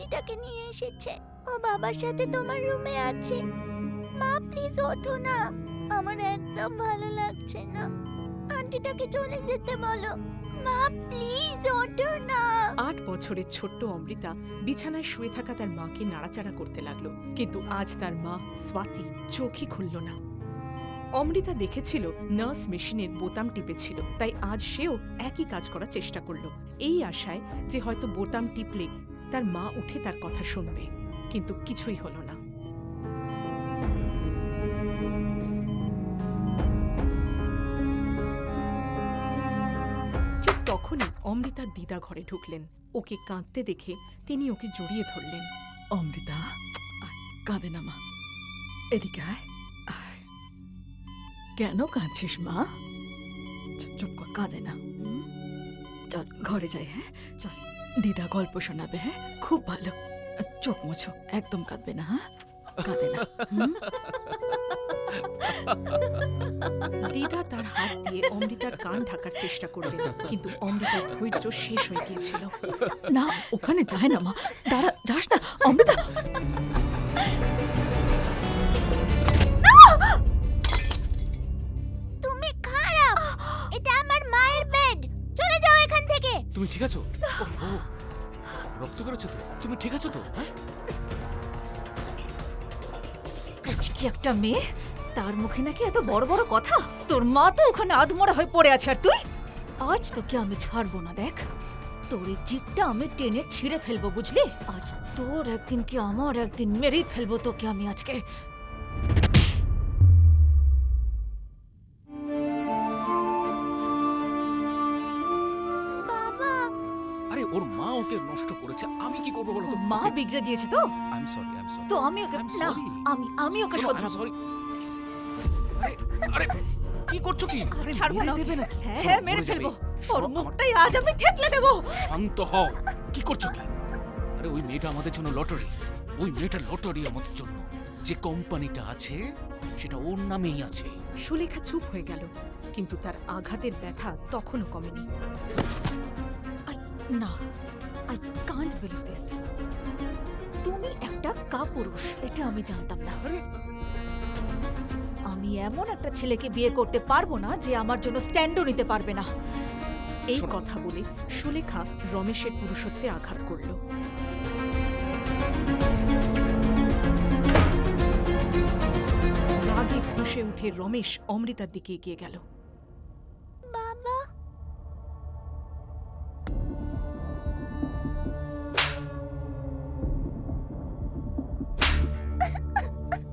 আন্টিটাকে নিয়ে এসেছে। ও বাবার সাথে তোমার রুমে আছে। মা প্লিজ ওঠো না, আমার একদম ভালো লাগছে না। আন্টিটাকে চলে যেতে বলো। মা প্লিজ ওঠো না। 8 বছরের ছোট্ট অমৃতা বিছানায় শুয়ে থাকা তার মাকে নাড়াচাড়া করতে লাগলো, কিন্তু আজ তার মা স্বাতি চোখই খুলল না। অমৃতা দেখেছিল নার্স মেশিনের বোতাম টিপেছিল, তাই আজ সেও একই কাজ করার চেষ্টা করলো, এই আশায় যে হয়তো বোতাম টিপলে তার মা উঠে তার কথা শুনবে, কিন্তু কিছুই হলো না। ঠিক তখনই অমৃতার দিদা ঘরে ঢুকলেন। ওকে কাঁদতে দেখে তিনি ওকে জড়িয়ে ধরলেন। অমৃতা, কাঁদে না মা, এদিকে আয়। আয়। কেন কাঁদছিস মা? চুপ কর, কাঁদে না। চল ঘরে যাই। হ্যাঁ চল, দিদা গল্প শোনাবে। হ্যাঁ খুব ভালো। চোখ মোছো, একদম কাঁদবে না। হ্যাঁ কাঁদে না। দিদা তার হাত দিয়ে অমৃতার কান ঢাকার চেষ্টা করলেন, কিন্তু অমৃতার ধৈর্য শেষ হয়ে গিয়েছিল। না, ওখানে যায় না মা, দাঁড়া, যাস না অমৃতা। তুমি খারাপ, এটা আমার মায়ের বেড, চলে যাও এখান থেকে। তুমি ঠিক আছো? ও রক্ত বেরোচ্ছে তো, তুমি ঠিক আছো তো? হ্যাঁ কি একটা মেয়ে, তার মুখে নাকি এত বড় বড় কথা। তোর মা তো ওখানে আধমরা হয়ে পড়ে আছে, আর তুই? আজ তোকে আমি ছাড়বো না। দেখ, তোর এই জিপটা আমি টেনে ছিঁড়ে ফেলবো, বুঝলি? আজ তোর একদিন কি আমার একদিন মেরেই ফেলবো তোকে আমি আজকে। বাবা, আরে ওর মা ওকে নষ্ট করেছে, আমি কি করবো বলো তো? মা বিগড়ে দিয়েছে তো I am sorry, I am sorry. তো আমি ওকে I'm না, sorry. আমি ওকে শোধরাবো। সরি। আরে কি করছো কি? আরে ছাড়বো মেরে না দেবে ওকে। না। হ্যাঁ শোনো, হ্যাঁ মেরে মরে যাবে। ফেলবো। শোনো, ওর আমার- মুখটাই আজ আমি থেতলে দেবো। শান্ত হও। কি করছো কি? আরে ওই মেয়েটা আমাদের জন্য লটারি। ওই মেয়েটা লটারি আমাদের জন্য। যে কোম্পানিটা আছে সেটা ওর নামেই আছে। সুলেখা চুপ হয়ে গেল, কিন্তু তার আঘাতের ব্যথা তখনও কমেনি। না, আই কান্ট বিলিভ দিস। তুমি একটা কাপুরুষ, এটা আমি জানতাম না। আরে আমি এমন একটা ছেলেকে বিয়ে করতে পারবো না যে আমার জন্য স্ট্যান্ডও নিতে পারবে না। এই শোনো। কথা বলে সুলেখা রমেশের পুরুষত্বে আঘাত করল। রাগে ফুঁসে উঠে রমেশ অমৃতার দিকে এগিয়ে গেল। বাবা,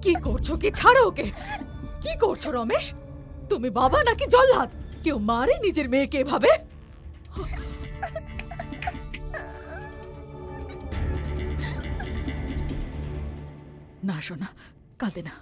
কি করছো কি? ছাড়ো ওকে। কি করছো রমেশ? তুমি বাবা নাকি জল্লাদ? কেউ মারে নিজের মেয়েকে এভাবে? না শোনা, কাঁদে না।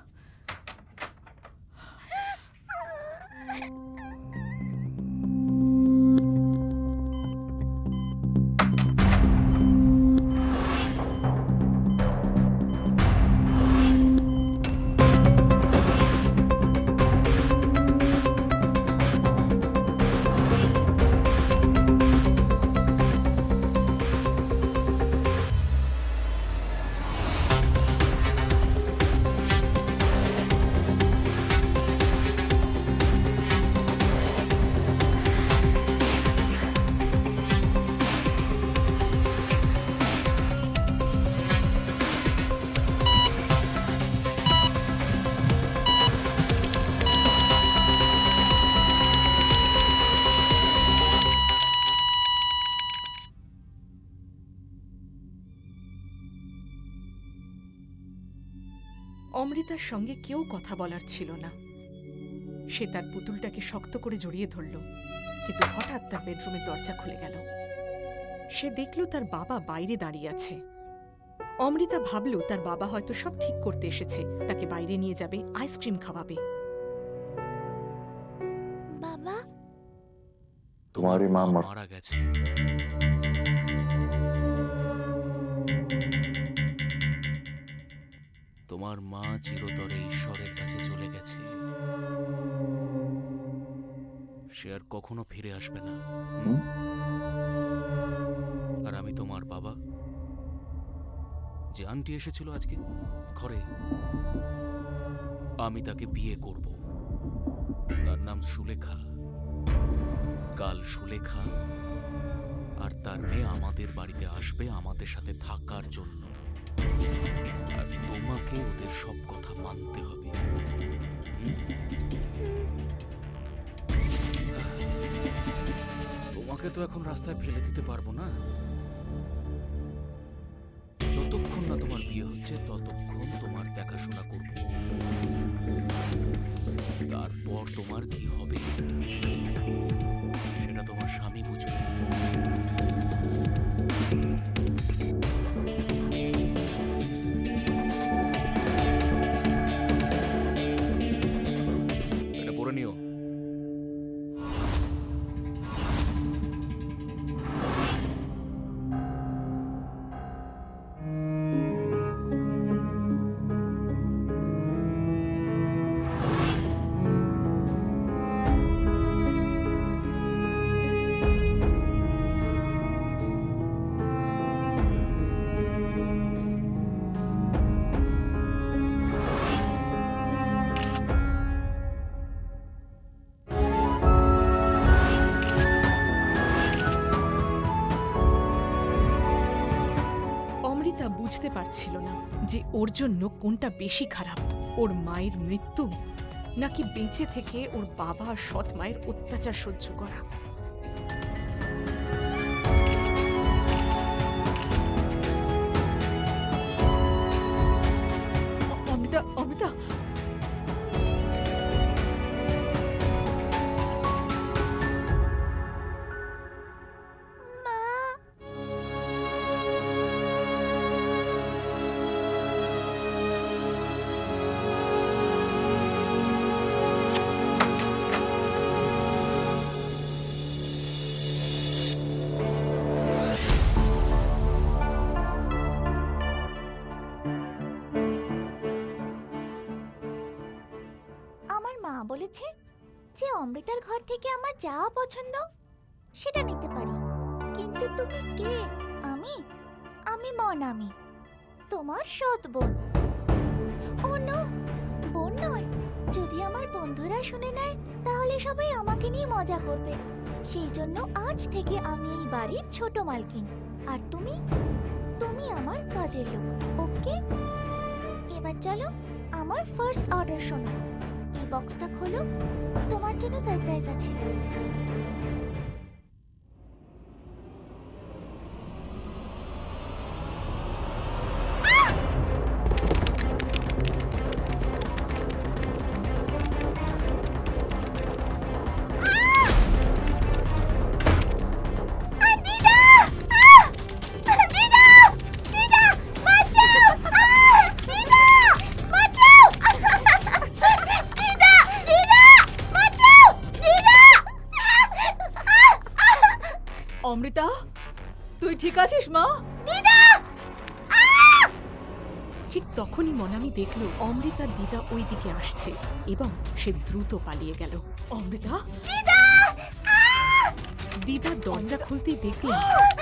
অমৃতার সঙ্গে কেউ কথা বলার ছিল না। সে তার পুতুলটাকে শক্ত করে জড়িয়ে ধরল, কিন্তু হঠাৎ তার বেডরুমের দরজা খুলে গেল। সে দেখল তার বাবা বাইরে দাঁড়িয়ে আছে। অমৃতা ভাবল তার বাবা হয়তো সব ঠিক করতে এসেছে, তাকে বাইরে নিয়ে যাবে, আইসক্রিম খাওয়াবে। বাবা, तुम्हारी माँ মারা গেছে। তোমার মা চিরতরে ঈশ্বরের কাছে চলে গেছে। সে আর কখনো ফিরে আসবে না। আর আমি তোমার বাবা, যে আন্টি এসেছিল আজকে ঘরে, আমি তাকে বিয়ে করব। তার নাম সুলেখা। কাল সুলেখা আর তার মেয়ে আমাদের বাড়িতে আসবে আমাদের সাথে থাকার জন্য। আর তোমাকে ওদের সব কথা মানতে হবে। হুম? তোমাকে তো এখন রাস্তায় ফেলে দিতে পারবো না। যতক্ষণ না তোমার বিয়ে হচ্ছে ততক্ষণ তোমার দেখাশোনা করব। তারপর তোমার কি হবে সেটা তোমার স্বামী বুঝবে। এটা পড়ে নিও। অমৃতা বুঝতে পারছিল না যে ওর জন্য কোনটা বেশি খারাপ, ওর মায়ের মৃত্যু নাকি বেঁচে থেকে ওর বাবা আর সৎ মায়ের অত্যাচার সহ্য করা। অমিতা, অমিতা, মা, আমার মা বলেছে যে অমৃতার ঘর থেকে আমার যা পছন্দ সেটা নিতে পারি। কিন্তু তুমি কে? আমি আমি মনামি, তোমার সৎ বোন। ও নো, বোন নয়। যদি আমার বন্ধুরা শুনে নেয় তাহলে সবাই আমাকে নিয়ে মজা করবে। সেই জন্য আজ থেকে আমি এই বাড়ির ছোট মালকিন, আর তুমি তুমি আমার কাজের লোক। ওকে, এবার চলো আমার ফার্স্ট অর্ডার শোনো। এই বক্সটা খোলো, তোমার জন্য সারপ্রাইজ আছে। অমৃতা, তুই ঠিক আছিস মা? ঠিক তখনই মনামি দেখল অমৃতার দিদা ওই দিকে আসছে এবং সে দ্রুত পালিয়ে গেল। অমৃতা, দিদা দরজা খুলতেই দেখলেন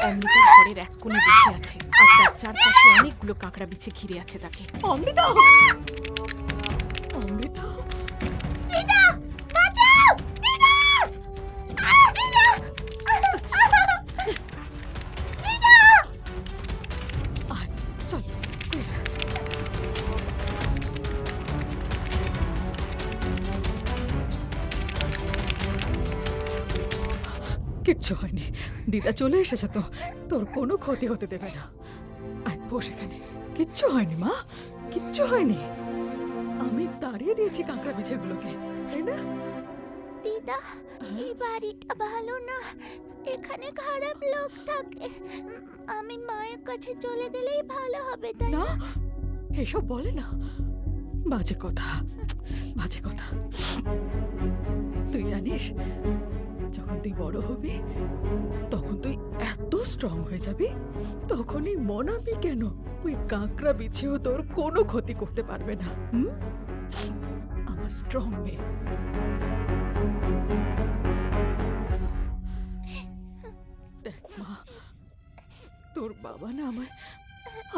অমৃতার ঘরের এক কোণে বসে আছে আর তার চারপাশে অনেকগুলো কাঁকড়া বিছে ঘিরে আছে তাকে। অমৃতা, অমৃতা, আয়, চল। কিচ্ছু হয়নি, দিদা চলে এসেছে তো, তোর কোনো ক্ষতি হতে দেবে না। আয় বস এখানে। কিচ্ছু হয়নি মা, কিচ্ছু হয়নি। আমি তাড়িয়ে দিয়েছি কাঁকড়া বিছেগুলোকে, তাই না? দিদা, এই বাড়িটা ভালো না, এখানে খারাপ লোক থাকে। আমি মায়ের কাছে চলে গেলেই ভালো হবে, তাই না, না? এসব বলে না, বাজে কথা, বাজে কথা। তুই জানিস, যখন তুই বড় হবি তখন তুই এত স্ট্রং হয়ে যাবি, তখনই মনাবি কেন ওই কাঁকড়া বিছেও তোর কোনো ক্ষতি করতে পারবে না। আমার স্ট্রং মেয়ে। দেখ মা, তোর বাবা না আমায়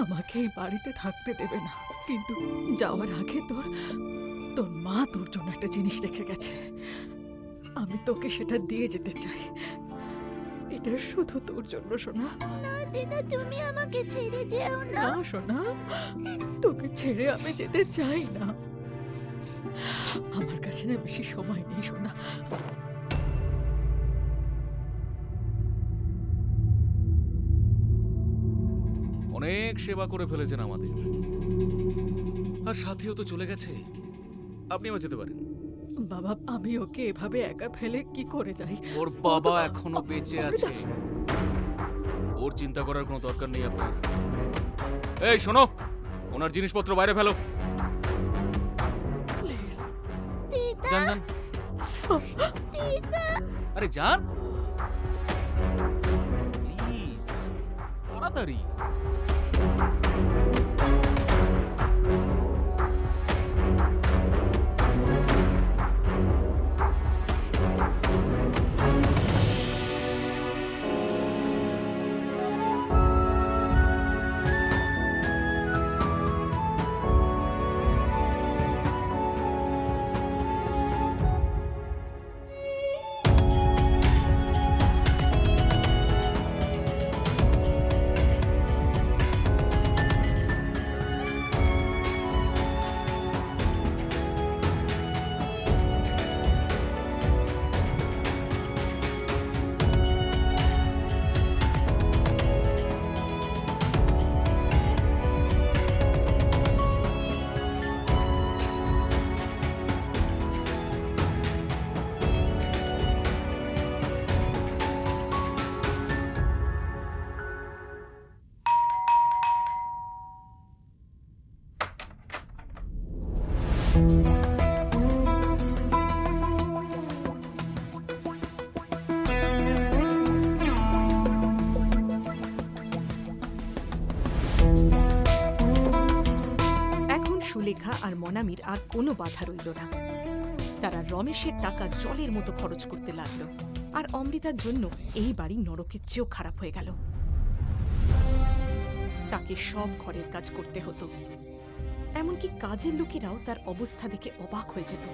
আমাকে এই বাড়িতে থাকতে দেবে না, কিন্তু যাওয়ার আগে তোর তোর মা তোর জন্য একটা জিনিস রেখে গেছে। আমি তোকে সেটা দিয়ে যেতে চাই। এটা শুধু তোর জন্য সোনা। না দিদা, তুমি আমাকে ছেড়ে যেও না। না সোনা, তোকে ছেড়ে আমি যেতে চাই না। আমার কাছে না বেশি সময় নেই সোনা। অনেক সেবা করে ফেলেছেন আমাদের, আর সাথীও তো চলে গেছে। আপনি আবার যেতে পারেন। বাবা, আমি ওকে এভাবে একা ফেলে কি করে যাই? ওর বাবা এখনো বেঁচে আছে, ওর চিন্তা করার কোনো দরকার নেই আপনার। এই শোনো, ওনার জিনিসপত্র বাইরে ফেলো। প্লিজ দিদা, যান যান, দিদা। আরে যান প্লিজ, তাড়াতাড়ি। এখন সুলেখা আর মনামির আর কোনো বাধা রইল না। তারা রমেশের টাকা জলের মতো খরচ করতে লাগলো, আর অমৃতার জন্য এই বাড়ি নরকের চেয়েও খারাপ হয়ে গেল। তাকে সব ঘরের কাজ করতে হতো, এমনকি কাজের লোকেরাও তার অবস্থা দেখে অবাক হয়ে যেত।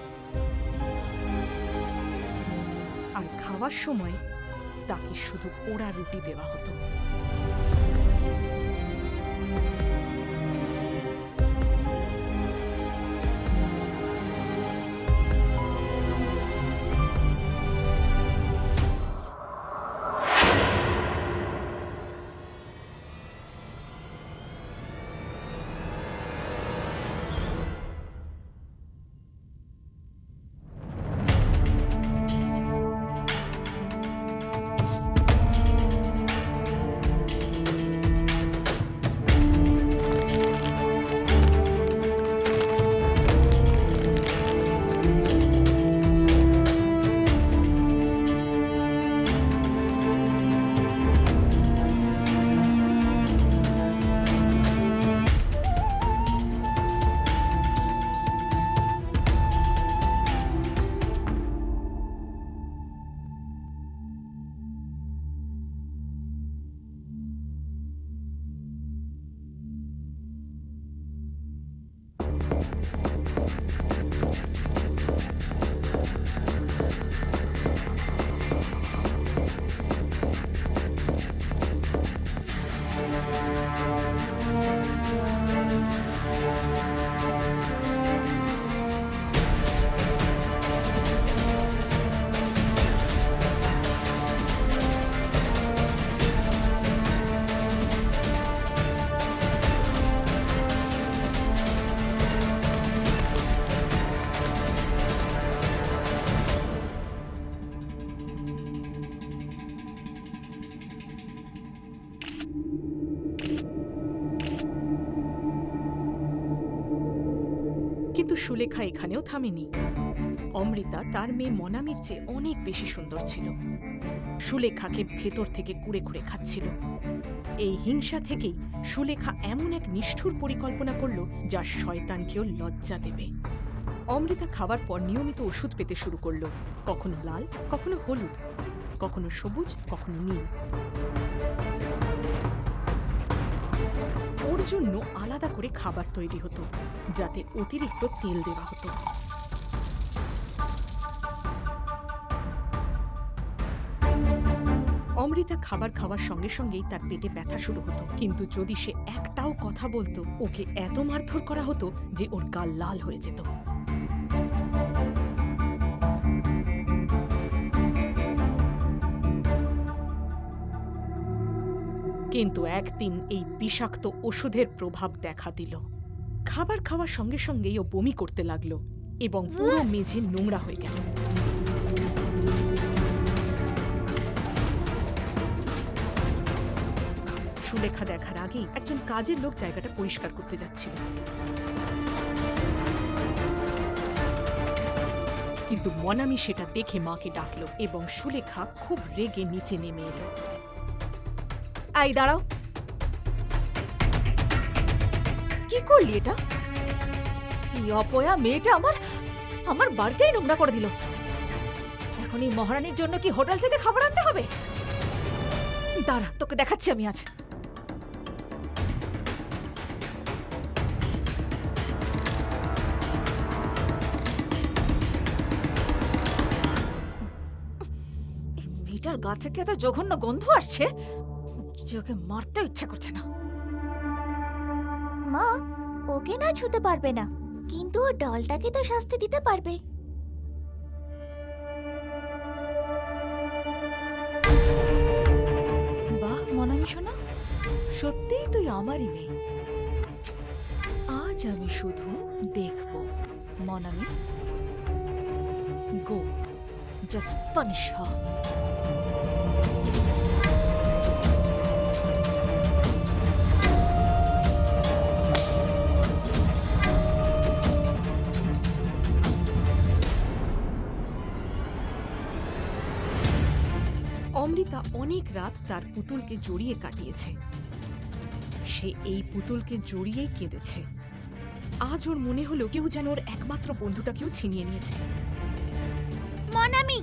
আর খাওয়ার সময় তাকে শুধু পোড়া রুটি দেওয়া হতো। কিন্তু সুলেখা এখানেও থামেনি। অমৃতা তার মেয়ে মনামির চেয়ে অনেক বেশি সুন্দর ছিল। সুলেখাকে ভেতর থেকে কুড়ে কুড়ে খাচ্ছিল। এই হিংসা থেকেই সুলেখা এমন এক নিষ্ঠুর পরিকল্পনা করল যা শয়তানকেও লজ্জা দেবে। অমৃতা খাওয়ার পর নিয়মিত ওষুধ পেতে শুরু করল, কখনো লাল, কখনো হলুদ, কখনো সবুজ, কখনো নীল। ওর জন্য আলাদা করে খাবার তৈরি হতো, যাতে অতিরিক্ত তেল দেওয়া হতো। অমৃতা খাবার খাওয়ার সঙ্গে সঙ্গেই তার পেটে ব্যথা শুরু হতো, কিন্তু যদি সে একটাও কথা বলতো ওকে এত মারধর করা হতো যে ওর গাল লাল হয়ে যেত। কিন্তু একদিন এই বিষাক্ত ওষুধের প্রভাব দেখা দিল। খাবার খাওয়ার সঙ্গে সঙ্গেই ও বমি করতে লাগলো এবং পুরো মেঝে নোংরা হয়ে গেল। সুলেখা দেখার আগেই একজন কাজের লোক জায়গাটা পরিষ্কার করতে যাচ্ছিল, কিন্তু মনামি সেটা দেখে মাকে ডাকলো এবং সুলেখা খুব রেগে নিচে নেমে এলো। এই দাঁড়াও, কি করলি এটা? এই অপয়া মেয়েটা আমার বাড়িটাই নোংরা করে দিল। এখন এই মহারানীর জন্য কি হোটেল থেকে খাবার আনতে হবে? দাঁড়া, তোকে দেখাচ্ছি আমি আজ। এই মেয়েটার গা থেকে এত জঘন্য গন্ধ আসছে যে ওকে মারতেও ইচ্ছা করছে না। মা, ওকে না ছুতে পারবে না, কিন্তু ওর ডলটাকে তো শাস্তি দিতে পারবে। বাহ মনামি শোনা, সত্যিই তুই আমারই মেয়ে। আজ আমি শুধু দেখব মনামি। গো, জাস্ট পানিশ হার। অমৃতা অনেক রাত তার পুতুলকে জড়িয়ে কাটিয়েছে। সে এই পুতুলকে জড়িয়েই কেঁদেছে। আজ ওর মনে হলো কেউ যেন ওর একমাত্র বন্ধুটাকেও ছিনিয়ে নিয়েছে। মনামি,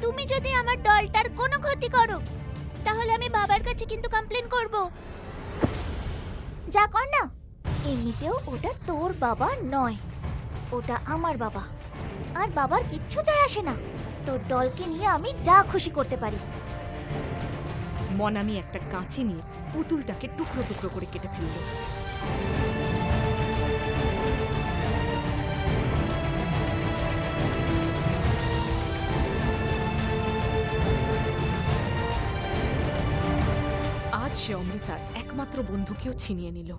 তুমি যদি আমার ডলটার কোনো ক্ষতি করো তাহলে আমি বাবার কাছে কিন্তু কমপ্লেন করব। যা কর না। এমনিতেও ওটা তোর বাবা নয়, ওটা আমার বাবা, আর বাবার কিচ্ছু যায় আসে না। তোর ডলকে নিয়ে আমি যা খুশি করতে পারি। মনামি একটা কাঁচি নিয়ে পুতুলটাকে টুকরো টুকরো করে কেটে ফেলল। আজ সে অমৃতার একমাত্র বন্ধুকেও ছিনিয়ে নিল।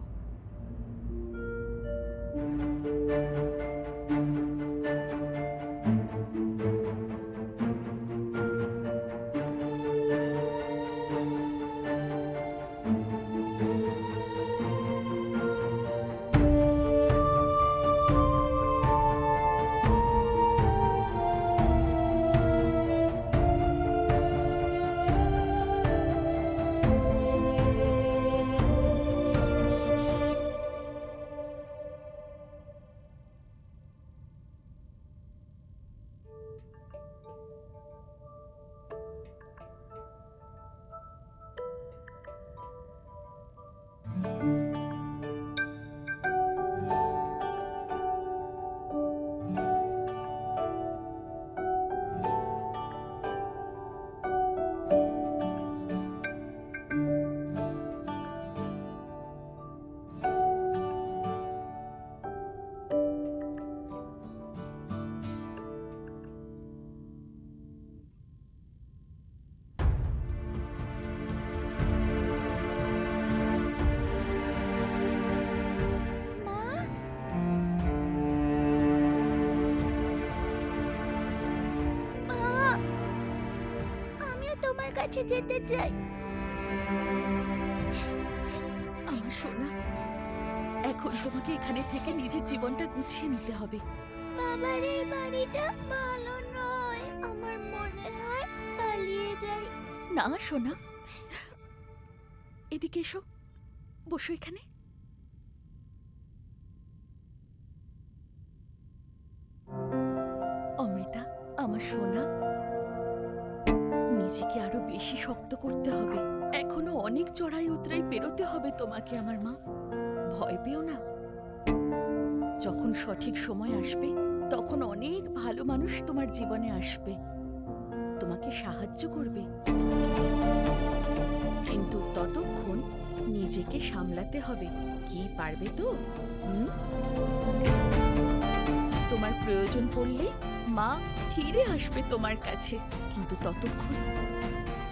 তোমার কাছে যেতে চাই। আমার সোনা, এখন তোমাকে এখানে থেকে নিজের জীবনটা গুছিয়ে নিতে হবে। বাবার এই বাড়িটা ভালো নয়, আমার মনে হয় পালিয়ে যাই। না সোনা, এদিকে এসো, বসো এখানে। অমৃতা, আমার সোনা, নিজেকে আরো বেশি শক্ত করতে হবে। এখনো অনেক চড়াই উতরাই পেরোতে হবে তোমাকে আমার মা। ভয় পেও না, যখন সঠিক সময় আসবে তখন অনেক ভালো মানুষ তোমার জীবনে আসবে, তোমাকে সাহায্য করবে। কিন্তু ততক্ষণ নিজেকে সামলাতে হবে। কি পারবে তো? হুম? তোমার প্রয়োজন পড়লে মা ফিরে আসবে তোমার কাছে, কিন্তু ততক্ষণ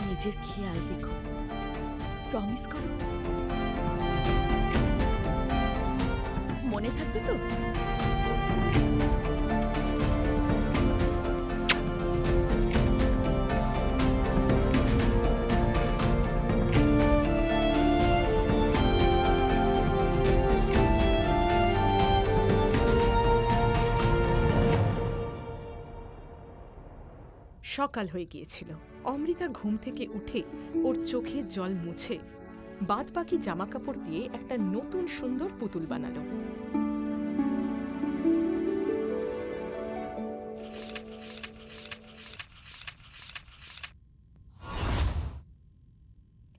নিজের খেয়াল রেখো। প্রমিস করো, মনে থাকবে তো? সকাল হয়ে গিয়েছিল। অমৃতা ঘুম থেকে উঠে ওর চোখের জল মুছে বাদবাকি জামাকাপড় দিয়ে একটা নতুন সুন্দর পুতুল বানালো।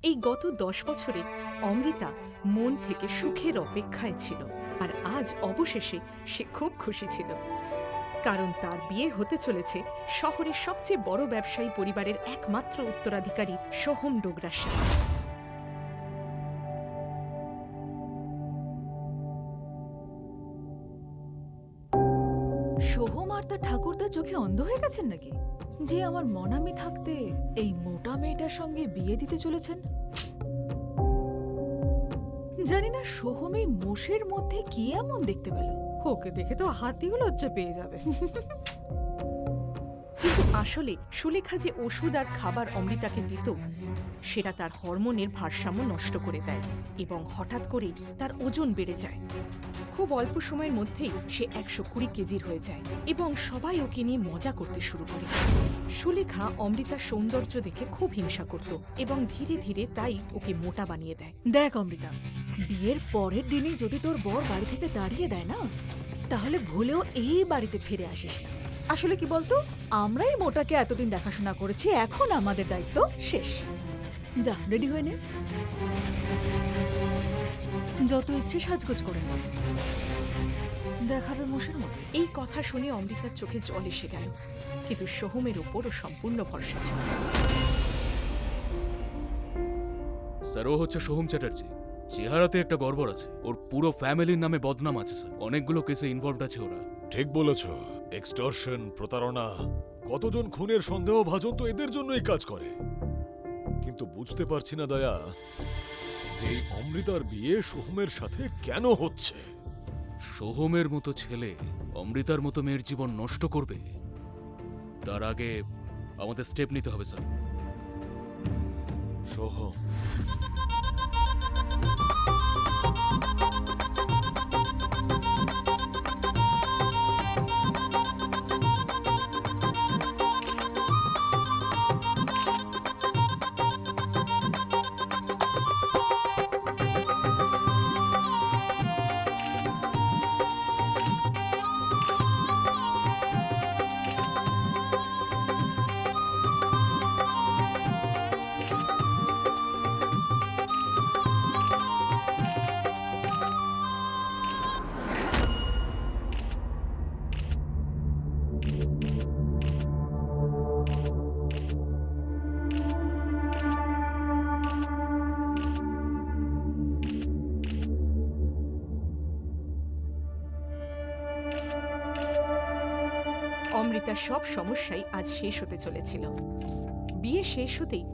এই গত 10 বছরে অমৃতা মন থেকে সুখের অপেক্ষায় ছিল, আর আজ অবশেষে সে খুব খুশি ছিল, কারণ তার বিয়ে হতে চলেছে শহরের সবচেয়ে বড় ব্যবসায়ী পরিবারের একমাত্র উত্তরাধিকারী সোহম ডোগরার সাথে। সোহম আর তার ঠাকুরদা চোখে অন্ধ হয়ে গেছেন নাকি, যে আমার মনামি থাকতে এই মোটা মেয়েটার সঙ্গে বিয়ে দিতে চলেছেন? জানি না সোহম এই মোষের মধ্যে কি এমন দেখতে পেল, ওকে দেখে তো হাতিও লজ্জা পেয়ে যাবে। কিন্তু আসলে সুলেখা যে ওষুধ আর খাবার অমৃতাকে দিত সেটা তার হরমোনের ভারসাম্য নষ্ট করে দেয় এবং হঠাৎ করেই তার ওজন বেড়ে যায়। খুব অল্প সময়ের মধ্যেই সে 120 কেজির হয়ে যায় এবং সবাই ওকে নিয়ে মজা করতে শুরু করে। সুলেখা অমৃতার সৌন্দর্য দেখে খুব হিংসা করত এবং ধীরে ধীরে তাই ওকে মোটা বানিয়ে দেয়। দেখ অমৃতা, বিয়ের পরের দিনই যদি তোর বর বাড়ি থেকে দাঁড়িয়ে দেয় না, তাহলে ভুলেও এই বাড়িতে ফিরে আসিস না। আসলে কি বলতো, আমরাই মোটাকে এতদিন দেখাশোনা করেছি, এখন আমাদের দায়িত্ব শেষ। যা, রেডি হয়ে নে, যত ইচ্ছে সাজগোজ করে নে, দেখাবে মোষের মতো। এই কথা শুনে অমৃতার চোখে জল এসে গেল, কিন্তু সোহমের উপর ও সম্পূর্ণ ভরসা ছিল। স্যার, ও হচ্ছে সোহম চ্যাটার্জি। চেহারাতে একটা গড়বড় আছে, ওর পুরো ফ্যামিলির নামে বদনাম আছে স্যার। অনেকগুলো কেসে ইনভলভড আছে ওরা। ঠিক বলেছ, এক্সটর্শন, প্রতারণা, কতজন খুনের সন্দেহভাজন তো এদের জন্যই কাজ করে। কিন্তু বুঝতে পারছি না দয়া, যে এই অমৃতার বিয়ে সোহমের সাথে কেন হচ্ছে। সোহমের মতো ছেলে অমৃতার মতো মেয়ের জীবন নষ্ট করবে, তার আগে আমাদের স্টেপ নিতে হবে স্যার। সোহম, অমৃতার সব সমস্যাই আজ শেষ হতে চলেছিল। বিয়ে শেষ হতেই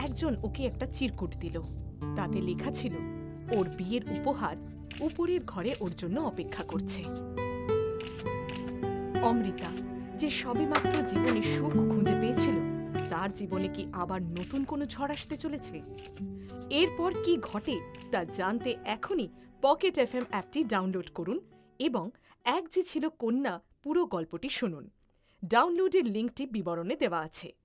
একজন ওকে একটা চিরকুট দিল। তাতে লেখা ছিল ওর বিয়ের উপহার উপরের ঘরে ওর জন্য অপেক্ষা করছে। অমৃতা যে সবেমাত্র জীবনে সুখ খুঁজে পেয়েছিল, তার জীবনে কি আবার নতুন কোনো ঝড় আসতে চলেছে? এরপর কি ঘটে তা জানতে এখনই পকেট এফএম অ্যাপটি ডাউনলোড করুন এবং এক যে ছিল কন্যা পুরো গল্পটি শুনুন। ডাউনলোডের লিঙ্কটি বিবরণে দেওয়া আছে।